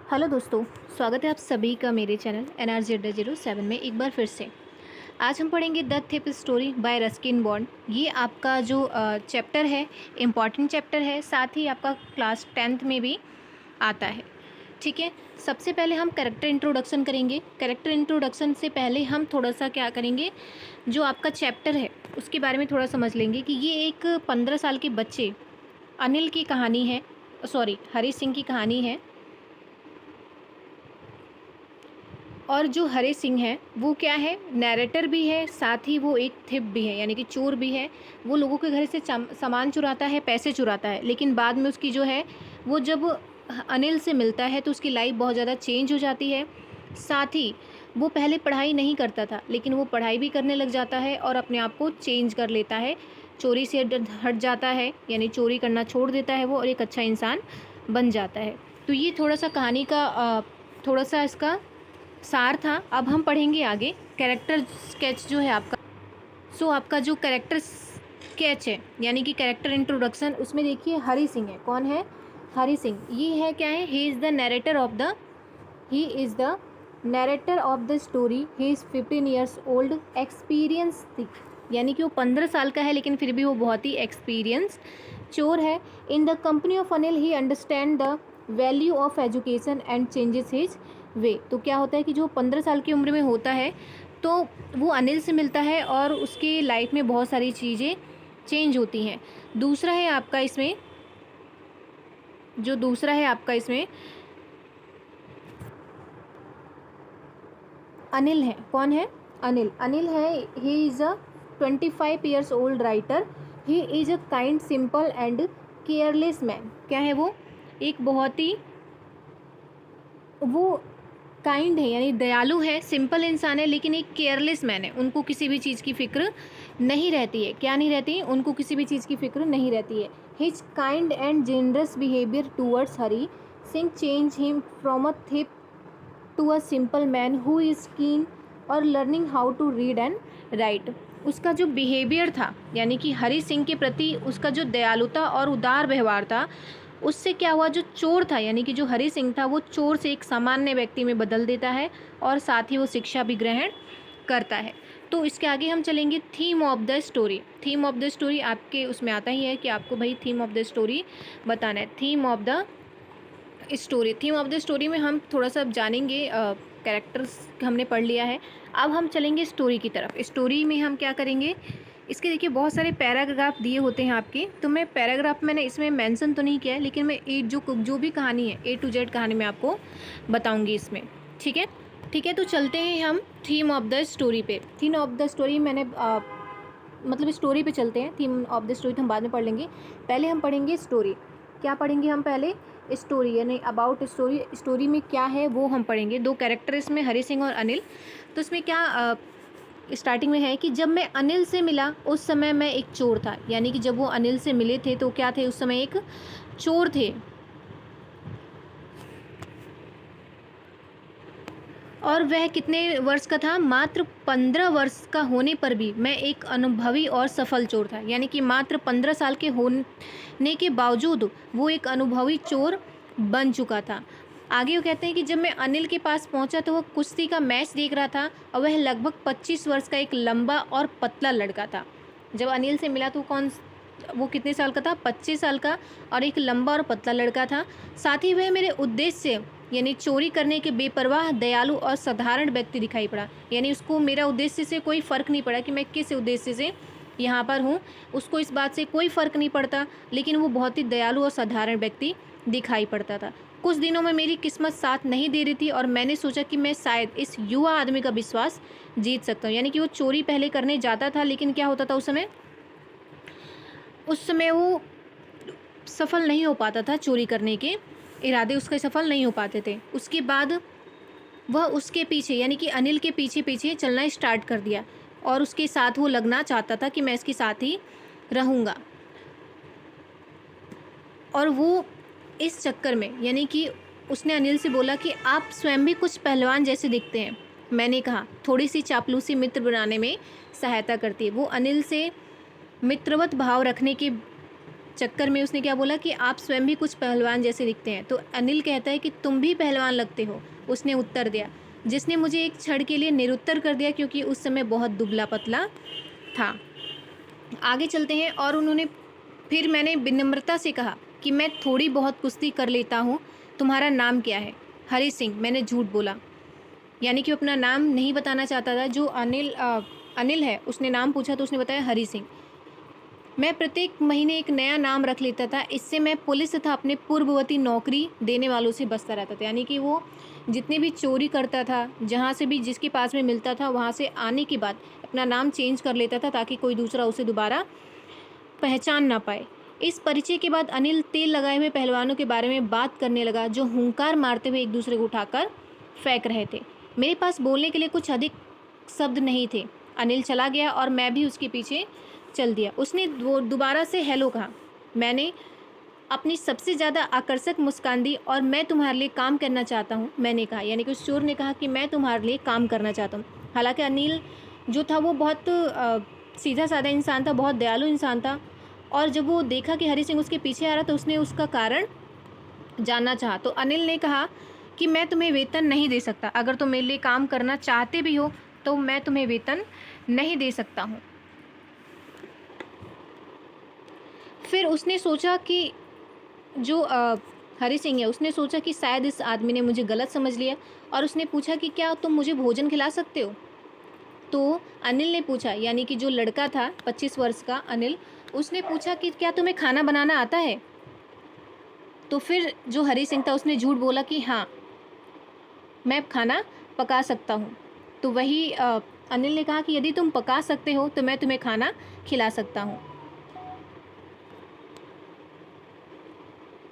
Hello दोस्तों, स्वागत है आप सभी का मेरे चैनल NRZ07 में एक बार फिर से। आज हम पढ़ेंगे the thief story by Ruskin Bond. ये आपका जो चैप्टर है, इम्पॉर्टेंट चैप्टर है, साथ ही आपका क्लास 10th में भी आता है। ठीक है, सबसे पहले हम कैरेक्टर इंट्रोडक्शन करेंगे। कैरेक्टर इंट्रोडक्शन से पहले हम थोड़ा सा क्या करेंगे, जो आपका चैप्टर है उसके बारे में थोड़ा समझ लेंगे कि ये एक 15 साल के बच्चे अनिल की कहानी है, सॉरी हरी सिंह की कहानी है। और जो हरे सिंह है वो क्या है, नैरेटर भी है, साथ ही वो एक थिप भी है, यानी कि चोर भी है। वो लोगों के घर से सामान चुराता है, पैसे चुराता है, लेकिन बाद में उसकी जो है वो जब अनिल से मिलता है तो उसकी लाइफ बहुत ज़्यादा चेंज हो जाती है। साथ ही वो पहले पढ़ाई नहीं करता था, लेकिन वो पढ़ाई भी करने लग जाता है और अपने आप को चेंज कर लेता है, चोरी से हट जाता है, यानी चोरी करना छोड़ देता है वो और एक अच्छा इंसान बन जाता है। तो ये थोड़ा सा कहानी का थोड़ा सा इसका सार था। अब हम पढ़ेंगे आगे कैरेक्टर स्केच जो है आपका। आपका जो कैरेक्टर स्केच है यानी कि कैरेक्टर इंट्रोडक्शन, उसमें देखिए हरी सिंह है। कौन है? हरी सिंह। ये है क्या है? He is the narrator of the story. He is 15 years old, experience thick, यानी कि वो 15 साल का है लेकिन फिर भी वो बहुत ही एक्सपीरियंस चोर है। In the company of Anil he understand the value of education and changes his way. तो क्या होता है कि जो 15 साल की उम्र में होता है तो वो अनिल से मिलता है और उसकी लाइफ में बहुत सारी चीज़ें चेंज होती हैं। दूसरा है आपका इसमें अनिल है। कौन है? अनिल है। He is a 25 years old writer. He is a kind, simple and careless man. क्या है वो? एक बहुत ही वो काइंड है, यानी दयालु है, सिंपल इंसान है, लेकिन एक केयरलेस मैन है। उनको किसी भी चीज़ की फ़िक्र नहीं रहती है। क्या नहीं रहती? उनको किसी भी चीज़ की फ़िक्र नहीं रहती है। His kind and generous behaviour towards Hari Singh change him from a thief to a simple man who is keen और learning how to read and write. उसका जो बिहेवियर था, यानी कि हरी सिंह के प्रति उसका जो दयालुता और उदार व्यवहार था, उससे क्या हुआ, जो चोर था यानी कि जो हरी सिंह था वो चोर से एक सामान्य व्यक्ति में बदल देता है और साथ ही वो शिक्षा भी ग्रहण करता है। तो इसके आगे हम चलेंगे theme of the story. Theme of the story आपके उसमें आता ही है कि आपको भाई थीम ऑफ द स्टोरी बताना है। थीम ऑफ द स्टोरी में हम थोड़ा सा जानेंगे, कैरेक्टर्स हमने पढ़ लिया है। अब हम चलेंगे स्टोरी की तरफ। स्टोरी में हम क्या करेंगे, इसके देखिए बहुत सारे पैराग्राफ दिए होते हैं आपके, तो मैं पैराग्राफ मैंने इसमें मेंशन तो नहीं किया है, लेकिन मैं जो भी कहानी है A to Z कहानी मैं आपको बताऊंगी इसमें। ठीक है, ठीक है। तो चलते हैं हम थीम ऑफ द स्टोरी पे। थीम ऑफ द स्टोरी मैंने मतलब स्टोरी पे चलते हैं। थीम ऑफ द स्टोरी तो हम बाद में पढ़ लेंगे, पहले हम पढ़ेंगे स्टोरी। क्या पढ़ेंगे हम? पहले स्टोरी, यानी अबाउट स्टोरी। स्टोरी में क्या है वो हम पढ़ेंगे। दो कैरेक्टर इसमें हरी सिंह और अनिल। तो इसमें क्या स्टार्टिंग में है कि जब मैं अनिल से मिला उस समय मैं एक चोर था। यानी कि जब वो अनिल से मिले थे तो क्या थे, उस समय एक चोर थे। और वह कितने वर्ष का था? मात्र 15 वर्ष का होने पर भी मैं एक अनुभवी और सफल चोर था। यानी कि मात्र 15 साल के होने के बावजूद वो एक अनुभवी चोर बन चुका था। आगे वो कहते हैं कि जब मैं अनिल के पास पहुंचा तो वह कुश्ती का मैच देख रहा था और वह लगभग 25 वर्ष का एक लंबा और पतला लड़का था। जब अनिल से मिला तो वो कितने साल का था? 25 साल का, और एक लंबा और पतला लड़का था। साथ ही वह मेरे उद्देश्य यानी चोरी करने के बेपरवाह, दयालु और साधारण व्यक्ति दिखाई पड़ा। यानी उसको मेरा उद्देश्य से कोई फ़र्क नहीं पड़ा कि मैं किस उद्देश्य से यहाँ पर हूँ, उसको इस बात से कोई फ़र्क नहीं पड़ता, लेकिन वो बहुत ही दयालु और साधारण व्यक्ति दिखाई पड़ता था। कुछ दिनों में मेरी किस्मत साथ नहीं दे रही थी और मैंने सोचा कि मैं शायद इस युवा आदमी का विश्वास जीत सकता हूँ। यानी कि वो चोरी पहले करने जाता था, लेकिन क्या होता था उस समय वो सफल नहीं हो पाता था। चोरी करने के इरादे उसके सफल नहीं हो पाते थे। उसके बाद वह उसके पीछे यानी कि अनिल के पीछे पीछे चलना स्टार्ट कर दिया और उसके साथ वो लगना चाहता था कि मैं इसके साथ ही रहूँगा। और वो इस चक्कर में यानी कि उसने अनिल से बोला कि आप स्वयं भी कुछ पहलवान जैसे दिखते हैं। मैंने कहा थोड़ी सी चापलूसी मित्र बनाने में सहायता करती है। वो अनिल से मित्रवत भाव रखने के चक्कर में उसने क्या बोला कि आप स्वयं भी कुछ पहलवान जैसे दिखते हैं। तो अनिल कहता है कि तुम भी पहलवान लगते हो, उसने उत्तर दिया, जिसने मुझे एक क्षण के लिए निरुत्तर कर दिया क्योंकि उस समय बहुत दुबला-पतला था। आगे चलते हैं और फिर मैंने विनम्रता से कहा कि मैं थोड़ी बहुत कुश्ती कर लेता हूँ, तुम्हारा नाम क्या है? हरी सिंह, मैंने झूठ बोला। यानी कि वो अपना नाम नहीं बताना चाहता था। जो अनिल है उसने नाम पूछा तो उसने बताया हरी सिंह। मैं प्रत्येक महीने एक नया नाम रख लेता था, इससे मैं पुलिस तथा अपने पूर्ववर्ती नौकरी देने वालों से बचता रहता था। यानी कि वो जितने भी चोरी करता था, जहाँ से भी जिसके पास में मिलता था, वहाँ से आने के बाद अपना नाम चेंज कर लेता था ताकि कोई दूसरा उसे दोबारा पहचान ना पाए। इस परिचय के बाद अनिल तेल लगाए हुए पहलवानों के बारे में बात करने लगा, जो हुंकार मारते हुए एक दूसरे को उठाकर फेंक रहे थे। मेरे पास बोलने के लिए कुछ अधिक शब्द नहीं थे। अनिल चला गया और मैं भी उसके पीछे चल दिया। उसने वो दोबारा से हेलो कहा। मैंने अपनी सबसे ज़्यादा आकर्षक मुस्कान दी और मैं तुम्हारे लिए काम करना चाहता हूँ, मैंने कहा। यानी कि उस चोर ने कहा कि मैं तुम्हारे लिए काम करना चाहता हूँ। हालांकि अनिल जो था वो बहुत सीधा साधा इंसान था, बहुत दयालु इंसान था। और जब वो देखा कि हरी सिंह उसके पीछे आ रहा तो उसने उसका कारण जानना चाहा। तो अनिल ने कहा कि मैं तुम्हें वेतन नहीं दे सकता। अगर तुम मेरे लिए काम करना चाहते भी हो तो मैं तुम्हें वेतन नहीं दे सकता हूँ। फिर उसने सोचा कि जो हरी सिंह है, उसने सोचा कि शायद इस आदमी ने मुझे गलत समझ लिया और उसने पूछा कि क्या तुम मुझे भोजन खिला सकते हो? तो अनिल ने पूछा, यानी कि जो लड़का था 25 वर्ष का अनिल, उसने पूछा कि क्या तुम्हें खाना बनाना आता है? तो फिर जो हरी सिंह था उसने झूठ बोला कि हाँ, मैं खाना पका सकता हूँ। तो वही अनिल ने कहा कि यदि तुम पका सकते हो तो मैं तुम्हें खाना खिला सकता हूँ।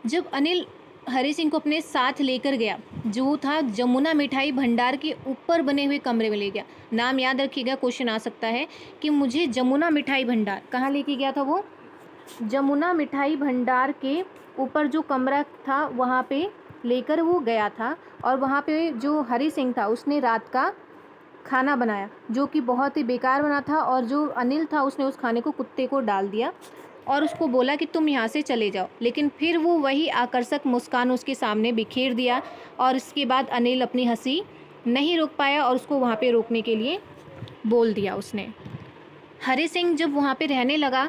जब अनिल हरी सिंह को अपने साथ लेकर गया, जो था जमुना मिठाई भंडार के ऊपर बने हुए कमरे में ले गया। नाम याद रखिएगा, क्वेश्चन आ सकता है कि मुझे जमुना मिठाई भंडार कहाँ लेके गया था वो? जमुना मिठाई भंडार के ऊपर जो कमरा था वहाँ पे लेकर वो गया था। और वहाँ पे जो हरी सिंह था उसने रात का खाना बनाया, जो कि बहुत ही बेकार बना था। और जो अनिल था उसने उस खाने को कुत्ते को डाल दिया और उसको बोला कि तुम यहाँ से चले जाओ। लेकिन फिर वो वही आकर्षक मुस्कान उसके सामने बिखेर दिया और इसके बाद अनिल अपनी हंसी नहीं रोक पाया और उसको वहाँ पे रोकने के लिए बोल दिया उसने। हरी सिंह जब वहाँ पे रहने लगा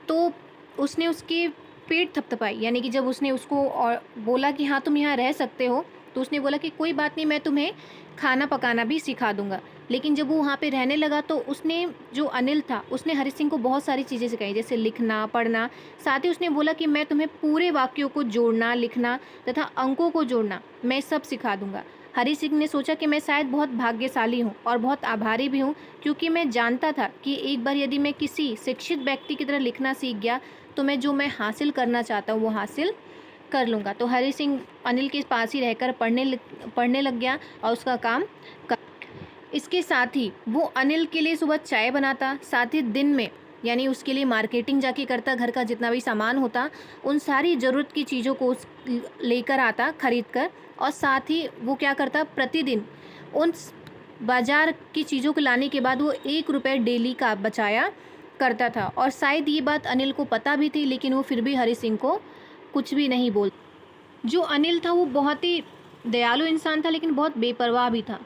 तो उसने उसके पेट थपथपाई। यानी कि जब उसने उसको और बोला कि हाँ तुम यहाँ रह सकते हो, तो उसने बोला कि कोई बात नहीं, मैं तुम्हें खाना पकाना भी सिखा दूंगा। लेकिन जब वो वहाँ पे रहने लगा तो उसने जो अनिल था उसने हरी सिंह को बहुत सारी चीज़ें सिखाई, जैसे लिखना पढ़ना। साथ ही उसने बोला कि मैं तुम्हें पूरे वाक्यों को जोड़ना, लिखना तथा अंकों को जोड़ना मैं सब सिखा दूंगा। हरी सिंह ने सोचा कि मैं शायद बहुत भाग्यशाली हूँ और बहुत आभारी भी हूँ, क्योंकि मैं जानता था कि एक बार यदि मैं किसी शिक्षित व्यक्ति की तरह लिखना सीख गया तो मैं हासिल करना चाहता हूँ वो हासिल कर लूँगा। तो हरी सिंह अनिल के पास ही रहकर पढ़ने लग गया और उसका काम कर। इसके साथ ही वो अनिल के लिए सुबह चाय बनाता, साथ ही दिन में यानी उसके लिए मार्केटिंग जाके करता, घर का जितना भी सामान होता उन सारी ज़रूरत की चीज़ों को लेकर आता खरीद कर। और साथ ही वो क्या करता, प्रतिदिन उन बाज़ार की चीज़ों को लाने के बाद वो 1 रुपये डेली का बचाया करता था। और शायद ये बात अनिल को पता भी थी, लेकिन वो फिर भी हरी सिंह को कुछ भी नहीं बोल। जो अनिल था वो बहुत ही दयालु इंसान था, लेकिन बहुत बेपरवाह भी था।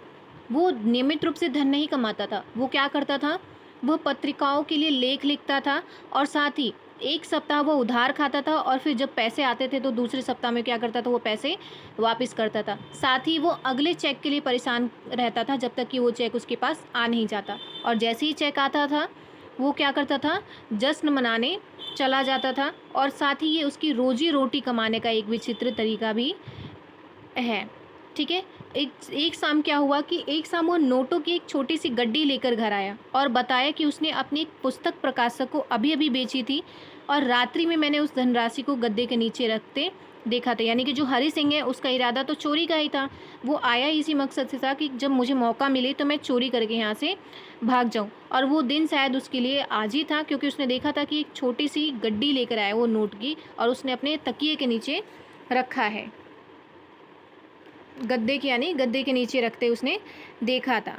वो नियमित रूप से धन नहीं कमाता था। वो क्या करता था, वह पत्रिकाओं के लिए लेख लिखता था और साथ ही एक सप्ताह वो उधार खाता था और फिर जब पैसे आते थे तो दूसरे सप्ताह में क्या करता था, वो पैसे वापस करता था। साथ ही वो अगले चेक के लिए परेशान रहता था जब तक कि वो चेक उसके पास आ नहीं जाता। और जैसे ही चेक आता था वो क्या करता था, जश्न मनाने चला जाता था। और साथ ही ये उसकी रोजी रोटी कमाने का एक विचित्र तरीका भी है। ठीक है। एक शाम क्या हुआ कि एक शाम वो नोटों की एक छोटी सी गड्डी लेकर घर आया और बताया कि उसने अपनी एक पुस्तक प्रकाशक को अभी अभी बेची थी और रात्रि में मैंने उस धनराशि को गद्दे के नीचे रखते देखा था। यानी कि जो हरी सिंह है उसका इरादा तो चोरी का ही था। वो आया इसी मकसद से था कि जब मुझे मौका मिले तो मैं चोरी करके यहाँ से भाग जाऊँ। और वो दिन शायद उसके लिए आज ही था, क्योंकि उसने देखा था कि एक छोटी सी गड्डी लेकर आया वो नोट की और उसने अपने तकिए के नीचे रखा है, गद्दे के नीचे रखते उसने देखा था।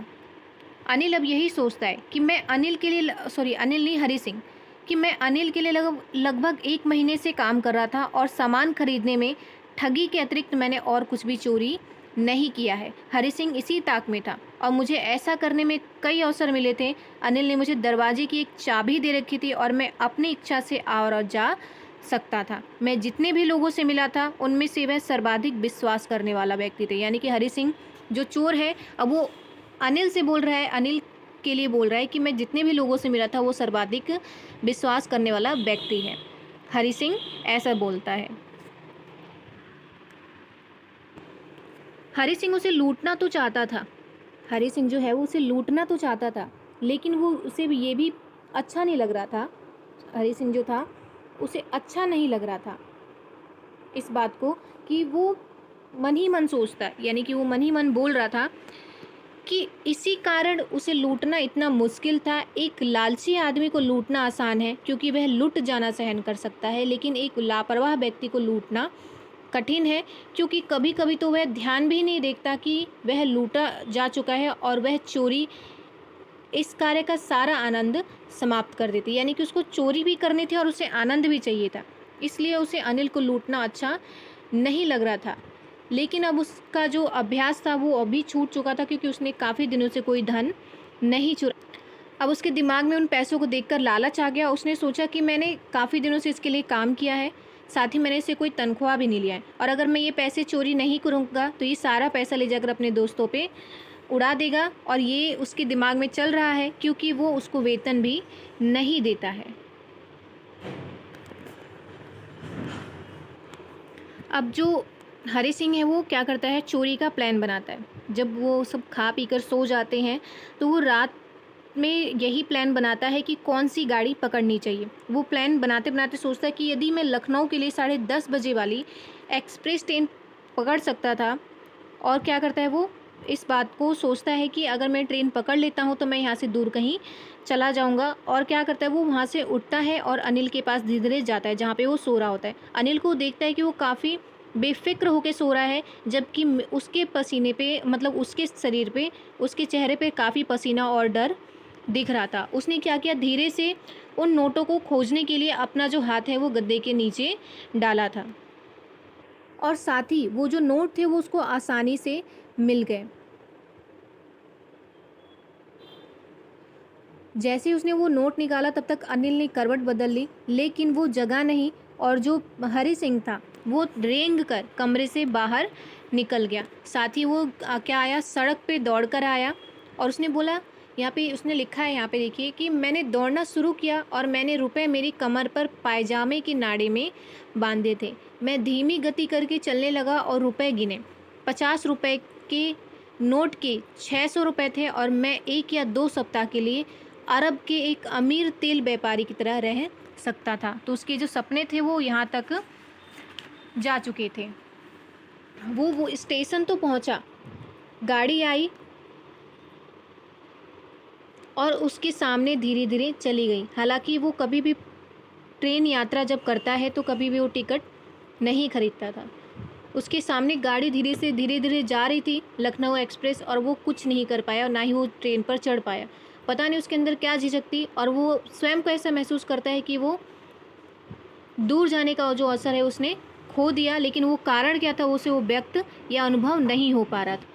अनिल अब यही सोचता है कि मैं अनिल नहीं, हरी सिंह, कि मैं अनिल के लिए लगभग 1 महीने से काम कर रहा था और सामान खरीदने में ठगी के अतिरिक्त मैंने और कुछ भी चोरी नहीं किया है। हरी सिंह इसी ताक में था और मुझे ऐसा करने में कई अवसर मिले थे। अनिल ने मुझे दरवाजे की एक चाबी दे रखी थी और मैं अपनी इच्छा से आ और जा सकता था। मैं जितने भी लोगों से मिला था उनमें से वह सर्वाधिक विश्वास करने वाला व्यक्ति थे। यानी कि हरी सिंह जो चोर है, अब वो अनिल से बोल रहा है, अनिल के लिए बोल रहा है कि मैं जितने भी लोगों से मिला था वो सर्वाधिक विश्वास करने वाला व्यक्ति है। हरी सिंह ऐसा बोलता है। हरी सिंह उसे लूटना तो चाहता था। हरी सिंह जो है वो उसे लूटना तो चाहता था, लेकिन वो उसे भी ये भी अच्छा नहीं लग रहा था। हरी सिंह जो था उसे अच्छा नहीं लग रहा था इस बात को कि वो मन ही मन सोचता, यानी कि वो मन ही मन बोल रहा था कि इसी कारण उसे लूटना इतना मुश्किल था। एक लालची आदमी को लूटना आसान है क्योंकि वह लुट जाना सहन कर सकता है, लेकिन एक लापरवाह व्यक्ति को लूटना कठिन है क्योंकि कभी कभी तो वह ध्यान भी नहीं देखता कि वह लूटा जा चुका है और वह चोरी इस कार्य का सारा आनंद समाप्त कर देती। यानी कि उसको चोरी भी करनी थी और उसे आनंद भी चाहिए था, इसलिए उसे अनिल को लूटना अच्छा नहीं लग रहा था। लेकिन अब उसका जो अभ्यास था वो अभी छूट चुका था क्योंकि उसने काफ़ी दिनों से कोई धन नहीं चुरा। अब उसके दिमाग में उन पैसों को देखकर लालच आ गया। उसने सोचा कि मैंने काफ़ी दिनों से इसके लिए काम किया है, साथ ही मैंने इससे कोई तनख्वाह भी नहीं लिया है, और अगर मैं ये पैसे चोरी नहीं करूँगा तो ये सारा पैसा ले जाकर अपने दोस्तों पे उड़ा देगा, और ये उसके दिमाग में चल रहा है क्योंकि वो उसको वेतन भी नहीं देता है। अब जो हरी सिंह है वो क्या करता है, चोरी का प्लान बनाता है। जब वो सब खा पी कर सो जाते हैं तो वो रात में यही प्लान बनाता है कि कौन सी गाड़ी पकड़नी चाहिए। वो प्लान बनाते बनाते सोचता है कि यदि मैं लखनऊ के लिए 10:30 बजे वाली एक्सप्रेस ट्रेन पकड़ सकता था, और क्या करता है वो इस बात को सोचता है कि अगर मैं ट्रेन पकड़ लेता हूँ तो मैं यहाँ से दूर कहीं चला जाऊँगा। और क्या करता है वो वहाँ से उठता है और अनिल के पास धीरे धीरे जाता है जहाँ पे वो सो रहा होता है। अनिल को देखता है कि वो काफ़ी बेफिक्र होकर सो रहा है, जबकि उसके पसीने पे, मतलब उसके शरीर पे, उसके चेहरे पे काफ़ी पसीना और डर दिख रहा था। उसने क्या किया, धीरे से उन नोटों को खोजने के लिए अपना जो हाथ है वो गद्दे के नीचे डाला था, और साथ ही वो जो नोट थे वो उसको आसानी से मिल गए। जैसे ही उसने वो नोट निकाला तब तक अनिल ने करवट बदल ली, लेकिन वो जगह नहीं, और जो हरी सिंह था वो रेंग कर कमरे से बाहर निकल गया। साथ ही वो क्या आया, सड़क पे दौड़ कर आया, और उसने बोला, यहाँ पे उसने लिखा है, यहाँ पे देखिए कि मैंने दौड़ना शुरू किया और मैंने रुपए मेरी कमर पर पायजामे की नाड़े में बांधे थे। मैं धीमी गति करके चलने लगा और रुपए गिने। 50 रुपए के नोट के 600 रुपये थे, और मैं 1 या 2 सप्ताह के लिए अरब के एक अमीर तेल व्यापारी की तरह रह सकता था। तो उसके जो सपने थे वो यहाँ तक जा चुके थे। वो स्टेशन तो पहुँचा, गाड़ी आई और उसके सामने धीरे धीरे चली गई। हालांकि वो कभी भी ट्रेन यात्रा जब करता है तो कभी भी वो टिकट नहीं खरीदता था। उसके सामने गाड़ी धीरे धीरे जा रही थी, लखनऊ एक्सप्रेस, और वो कुछ नहीं कर पाया और ना ही वो ट्रेन पर चढ़ पाया। पता नहीं उसके अंदर क्या झिझक थी, और वो स्वयं को ऐसा महसूस करता है कि वो दूर जाने का जो अवसर है उसने खो दिया, लेकिन वो कारण क्या था उसे वो व्यक्त या अनुभव नहीं हो पा रहा था।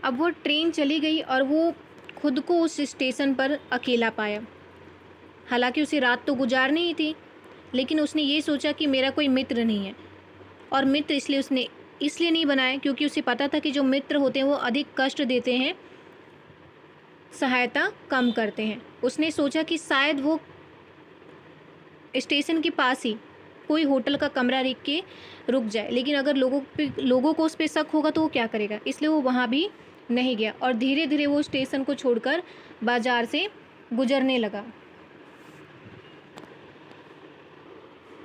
अब वो ट्रेन चली गई और वो खुद को उस स्टेशन पर अकेला पाया। हालांकि उसे रात तो गुजारनी ही थी, लेकिन उसने ये सोचा कि मेरा कोई मित्र नहीं है, और मित्र इसलिए नहीं बनाए क्योंकि उसे पता था कि जो मित्र होते हैं वो अधिक कष्ट देते हैं, सहायता कम करते हैं। उसने सोचा कि शायद वो स्टेशन के पास ही कोई होटल का कमरा देख के रुक जाए, लेकिन अगर लोगों को उस पर शक होगा तो वो क्या करेगा, इसलिए वो वहाँ भी नहीं गया, और धीरे धीरे वो स्टेशन को छोड़कर बाजार से गुजरने लगा।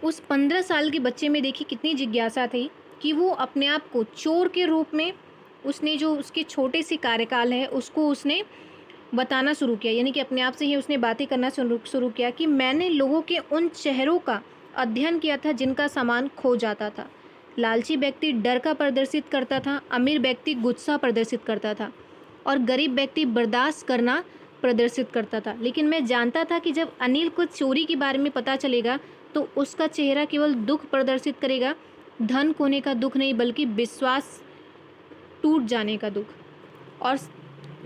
उस 15 साल के बच्चे में देखिए कितनी जिज्ञासा थी कि वो अपने आप को चोर के रूप में, उसने जो उसके छोटे से कार्यकाल है उसको उसने बताना शुरू किया। यानी कि अपने आप से ही उसने बातें करना शुरू किया कि मैंने लोगों के उन चेहरों का अध्ययन किया था जिनका सामान खो जाता था। लालची व्यक्ति डर का प्रदर्शित करता था, अमीर व्यक्ति गुस्सा प्रदर्शित करता था, और गरीब व्यक्ति बर्दाश्त करना प्रदर्शित करता था, लेकिन मैं जानता था कि जब अनिल को चोरी के बारे में पता चलेगा तो उसका चेहरा केवल दुख प्रदर्शित करेगा, धन खोने का दुख नहीं बल्कि विश्वास टूट जाने का दुख। और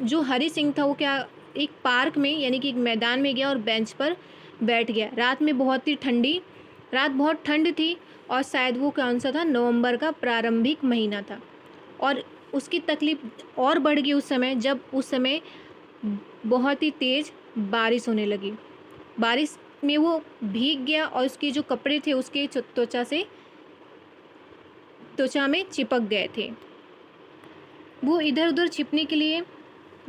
जो हरी सिंह था वो क्या एक पार्क में यानी कि एक मैदान में गया और बेंच पर बैठ गया। रात बहुत ठंड थी और शायद वो कौन सा था, नवंबर का प्रारंभिक महीना था। और उसकी तकलीफ और बढ़ गई जब उस समय बहुत ही तेज़ बारिश होने लगी। बारिश में वो भीग गया और उसके जो कपड़े थे उसके त्वचा में चिपक गए थे। वो इधर उधर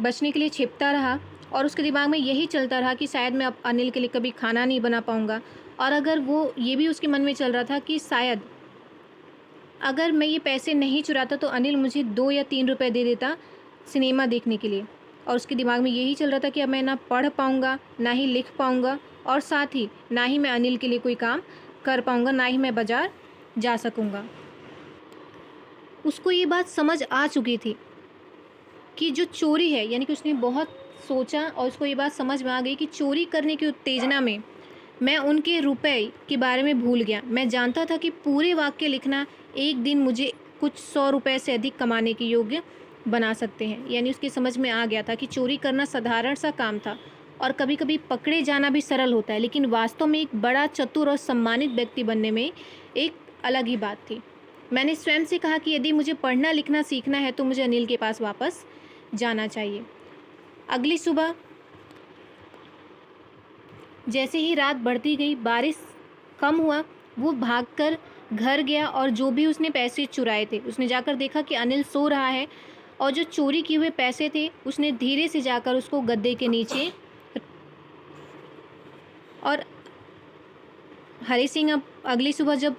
बचने के लिए छिपता रहा और उसके दिमाग में यही चलता रहा कि शायद मैं अब अनिल के लिए कभी खाना नहीं बना पाऊँगा। और अगर वो ये भी उसके मन में चल रहा था कि शायद अगर मैं ये पैसे नहीं चुराता तो अनिल मुझे 2 या 3 रुपए दे देता सिनेमा देखने के लिए। और उसके दिमाग में यही चल रहा था कि अब मैं ना पढ़ पाऊँगा, ना ही लिख पाऊँगा और साथ ही ना ही मैं अनिल के लिए कोई काम कर पाऊँगा, ना ही मैं बाज़ार जा सकूँगा। उसको ये बात समझ आ चुकी थी कि जो चोरी है, यानी कि उसने बहुत सोचा और उसको ये बात समझ में आ गई कि चोरी करने की उत्तेजना में मैं उनके रुपए के बारे में भूल गया। मैं जानता था कि पूरे वाक्य लिखना एक दिन मुझे कुछ 100 रुपए से अधिक कमाने के योग्य बना सकते हैं। यानी उसकी समझ में आ गया था कि चोरी करना साधारण सा काम था और कभी कभी पकड़े जाना भी सरल होता है, लेकिन वास्तव में एक बड़ा चतुर और सम्मानित व्यक्ति बनने में एक अलग ही बात थी। मैंने स्वयं से कहा कि यदि मुझे पढ़ना लिखना सीखना है तो मुझे अनिल के पास वापस जाना चाहिए। अगली सुबह जैसे ही रात बढ़ती गई, बारिश कम हुआ, वो भागकर घर गया और जो भी उसने पैसे चुराए थे उसने जाकर देखा कि अनिल सो रहा है और जो चोरी किए हुए पैसे थे उसने धीरे से जाकर उसको गद्दे के नीचे। और हरी सिंह अब अगली सुबह जब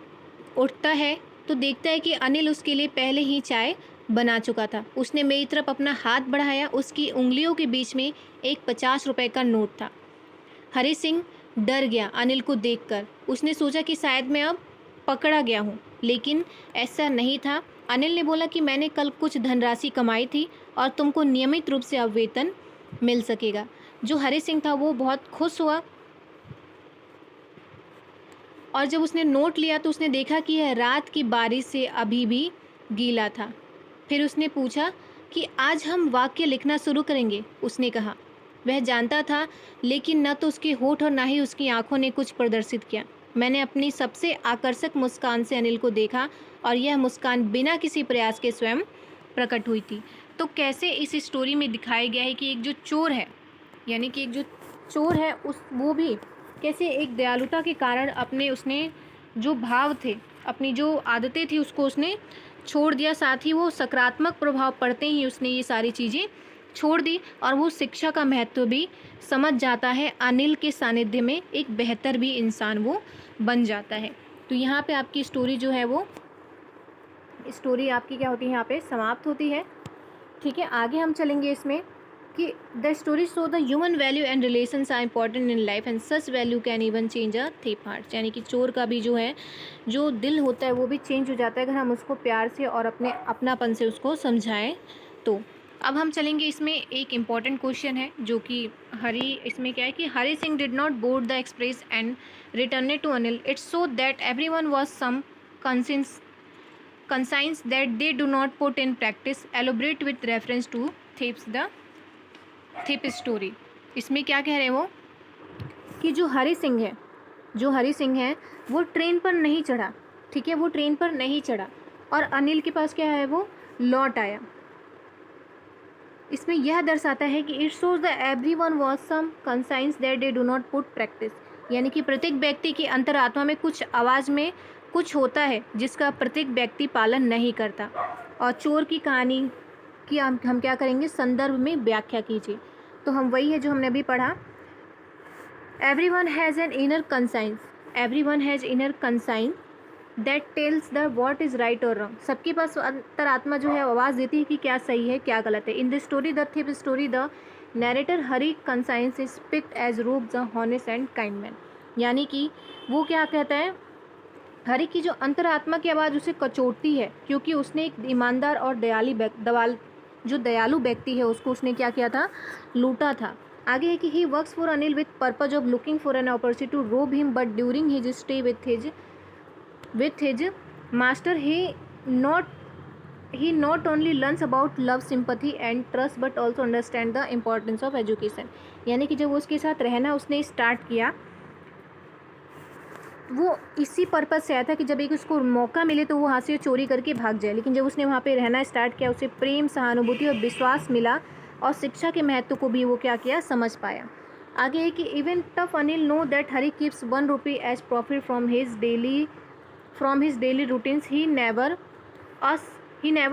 उठता है तो देखता है कि अनिल उसके लिए पहले ही चाय बना चुका था। उसने मेरी तरफ अपना हाथ बढ़ाया, उसकी उंगलियों के बीच में एक 50 रुपए का नोट था। हरी सिंह डर गया अनिल को देखकर। उसने सोचा कि शायद मैं अब पकड़ा गया हूँ, लेकिन ऐसा नहीं था। अनिल ने बोला कि मैंने कल कुछ धनराशि कमाई थी और तुमको नियमित रूप से अब वेतन मिल सकेगा। जो हरी सिंह था वो बहुत खुश हुआ और जब उसने नोट लिया तो उसने देखा कि यह रात की बारिश से अभी भी गीला था। फिर उसने पूछा कि आज हम वाक्य लिखना शुरू करेंगे, उसने कहा। वह जानता था, लेकिन न तो उसके होठ और न ही उसकी आंखों ने कुछ प्रदर्शित किया। मैंने अपनी सबसे आकर्षक मुस्कान से अनिल को देखा और यह मुस्कान बिना किसी प्रयास के स्वयं प्रकट हुई थी। तो कैसे इस स्टोरी में दिखाया गया है कि एक जो चोर है, यानी कि एक जो चोर है वो भी कैसे एक दयालुता के कारण अपने उसने जो भाव थे, अपनी जो आदतें थी उसको उसने छोड़ दिया। साथ ही वो सकारात्मक प्रभाव पड़ते ही उसने ये सारी चीज़ें छोड़ दी और वो शिक्षा का महत्व भी समझ जाता है। अनिल के सानिध्य में एक बेहतर भी इंसान वो बन जाता है। तो यहाँ पे आपकी स्टोरी जो है वो स्टोरी आपकी क्या होती है, यहाँ पे समाप्त होती है। ठीक है, आगे हम चलेंगे इसमें कि the story show the human value and relations are important in life and such value can even change a thief heart. यानी कि चोर का भी जो है जो दिल होता है वो भी चेंज हो जाता है अगर हम उसको प्यार से और अपने अपनापन से उसको समझाएं तो। अब हम चलेंगे, इसमें एक इम्पॉर्टेंट क्वेश्चन है जो कि इसमें क्या है कि Hari Singh did not board the express and return it to Anil. It's so that everyone was some conscience that they do not put in practice, elaborate with reference to thief story। इसमें क्या कह रहे हैं वो कि जो हरी सिंह है वो ट्रेन पर नहीं चढ़ा। ठीक है, वो ट्रेन पर नहीं चढ़ा और अनिल के पास क्या है, वो लौट आया। इसमें यह दर्शाता है कि it shows the everyone was some conscience that they do not put practice. यानी कि प्रत्येक व्यक्ति की अंतरात्मा में कुछ आवाज़ में कुछ होता है जिसका प्रत्येक व्यक्ति पालन नहीं करता। और चोर की कहानी की हम क्या करेंगे, संदर्भ में व्याख्या कीजिए। तो हम वही है जो हमने अभी पढ़ा, everyone has an inner conscience that tells the what is right और रॉन्ग। सबके पास अंतरात्मा जो है आवाज़ देती है कि क्या सही है क्या गलत है। In the story the thief story the narrator Hari conscience is picked as रूप the honest and kind man. यानी कि वो क्या कहता है, हरी की जो अंतरात्मा की आवाज़ उसे कचोटती है क्योंकि उसने एक ईमानदार और दयालु व्यक्ति है उसको उसने क्या किया था, लूटा था। आगे है कि he works for Anil with purpose of looking for an opportunity to rob him, but during his stay with his master he not only learns about love, sympathy and trust but also understand the importance of education। यानी कि जब उसके साथ रहना उसने start किया वो इसी पर्पज़ से आया था कि जब एक उसको मौका मिले तो वो वहाँ से चोरी करके भाग जाए, लेकिन जब उसने वहाँ पे रहना स्टार्ट किया उसे प्रेम, सहानुभूति और विश्वास मिला और शिक्षा के महत्व को भी वो क्या किया, समझ पाया। आगे है कि even though Anil know that Hari keeps 1 rupee as profit from his daily routines, he never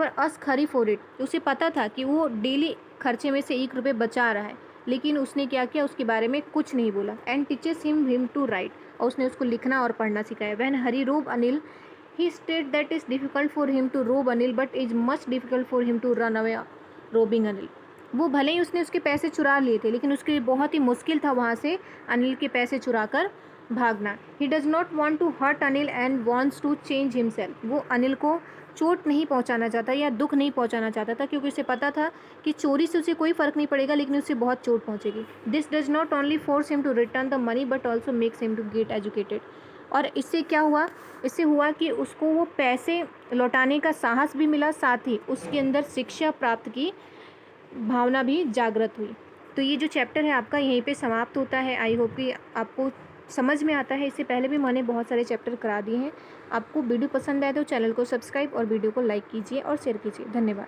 ask Hari for it. उसे पता था कि वो डेली खर्चे में से 1 रुपये बचा रहा है, लेकिन उसने क्या किया, उसके बारे में कुछ नहीं बोला। And teaches him to write, और उसने उसको लिखना और पढ़ना सिखाया। When Hari rob Anil he state that is difficult for him to rob Anil but is much difficult for him to run away robbing Anil. वो भले ही उसने उसके पैसे चुरा लिए थे, लेकिन उसके लिए बहुत ही मुश्किल था वहाँ से अनिल के पैसे चुरा कर भागना। He does not want to hurt Anil and wants to change himself. वो अनिल को चोट नहीं पहुंचाना चाहता या दुख नहीं पहुंचाना चाहता था, क्योंकि उसे पता था कि चोरी से उसे कोई फ़र्क नहीं पड़ेगा, लेकिन उससे बहुत चोट पहुंचेगी। This does not only force him to return the money but also makes him to get educated. और इससे क्या हुआ, इससे हुआ कि उसको वो पैसे लौटाने का साहस भी मिला, साथ ही उसके अंदर शिक्षा प्राप्त की भावना भी जागृत हुई। तो ये जो चैप्टर है आपका यहीं पे समाप्त होता है। आई होप कि आपको समझ में आता है। इससे पहले भी मैंने बहुत सारे चैप्टर करा दिए हैं। आपको वीडियो पसंद आए तो चैनल को सब्सक्राइब और वीडियो को लाइक कीजिए और शेयर कीजिए। धन्यवाद।